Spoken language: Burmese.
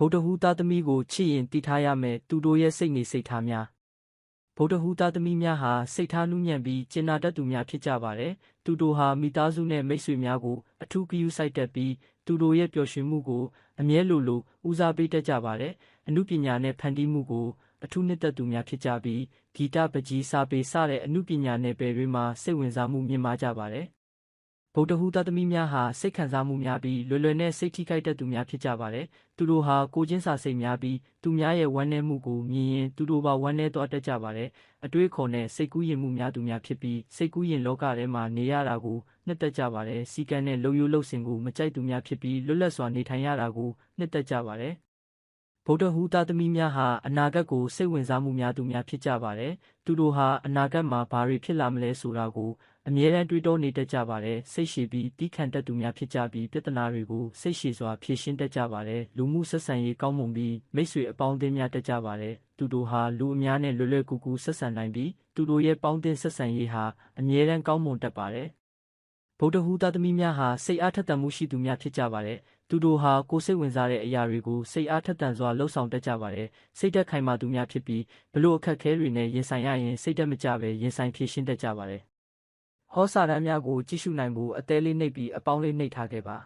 ဗုဒ္ဓဟူးသားသမီးကိုချစ်ရင်တည်ထားရမယ်သူတို့ရဲ့စိတ်နေစိတ်ထားများဗုဒ္ဓဟူးသားသမီးများဟာစိတ်ထားနူးညံ့ပြီးကျင်နာတတ်သူများဖြစ်ကြပါတယ်သူတို့ဟာမိသားစုနဲ့မိတ်ဆွေများကိုအထူးဂရုစိုက်တတ်ပြီးသူတို့ရဲ့ပျော်ရွှင်မှုကိုအမြဲလိုဦးစားပေးတတ်ကြပါတယ်အမှုပညာနဲ့ဖန်တီးမှုကိုအထူးနှစ်သက်သူများဖြစ်ကြပြီးဂီတပကြီးစာပေစတဲ့အမှုပညာနယ်ပယ်တွေမှာစိတ်ဝင်စားမှုမြင့်မားကြပါတယ်ဗုဒ္ဓဟူးသားသမီးများဟာစိတ်ခံစားမှုများပြီးလွယ်လွယ်နဲ့စိတ်ထိခိုက်တတ်သူများဖြစ်ကြပါတယ်။သူတို့ဟာကိုချင်းစာစိတ်များပြီးသူများရဲ့ဝမ်းနည်းမှုကိုမြင်ရင်သူတို့ပါဝမ်းနည်းသွားတတ်ကြပါတယ်။အတွေးခေါ်နဲ့စိတ်ကူးယဉ်မှုများသူများဖြစ်ပြီးစိတ်ကူးယဉ်လောကထဲမှာနေရတာကိုနှစ်သက်ကြပါတယ်။စီကံနဲ့လုံယိုးလုံစင်ကိုမကြိုက်သူများဖြစ်ပြီးလွတ်လပ်စွာနေထိုင်ရတာကိုနှစ်သက်ကြပါတယ်။ဗုဒ္ဓဟူးသားသမီးများဟာအနာဂတ်ကိုစိတ်ဝင်စားမှုများသူများဖြစ်ကြပါတယ်။သူတို့ဟာအနာဂတ်မှာဘာတွေဖြစ်လာမလဲဆိုတာကိုအမြဲတမ်းတွေးတောနေတတ်ကြပါတယ်။စိတ်ရှည်ပြီးတီးခံတတ်သူများဖြစ်ကြပြီးပြဿနာတွေကိုစိတ်ရှည်စွာဖြေရှင်းတတ်ကြပါတယ်။လူမှုဆက်ဆံရေးကောင်းမွန်ပြီးမိတ်ဆွေအပေါင်းအသင်းများတတ်ကြပါတယ်။သူတို့ဟာလူအများနဲ့လွယ်လွယ်ကူကူဆက်ဆံနိုင်ပြီးသူတို့ရဲ့ပေါင်းသင်းဆက်ဆံရေးဟာအမြဲတမ်းကောင်းမွန်တတ်ပါတယ်။ဗုဒ္ဓဟူးသားသမီးများဟာစိတ်အားထက်သန်မှုရှိသူများဖြစ်ကြပါတယ်။သူတို့ဟာကိုယ်စိတ်ဝင်စားတဲ့အရာတွေကိုစိတ်အားထက်သန်စွာလှုပ်ဆောင်တတ်ကြပါတယ်။စိတ်ဓာတ်ခိုင်မာသူများဖြစ်ပြီးဘလို့အခက်အခဲတွေနဲ့ရင်ဆိုင်ရရင်စိတ်ဓာတ်မကျဘဲရင်ဆိုင်ဖြေရှင်းတတ်ကြပါတယ်။ဟောစာတမ်းများကိုကြည့်ရှုနိုင်ဖို့အသေးလေးနှိပ်ပြီးအပေါင်းလေးနှိပ်ထားခဲ့ပါ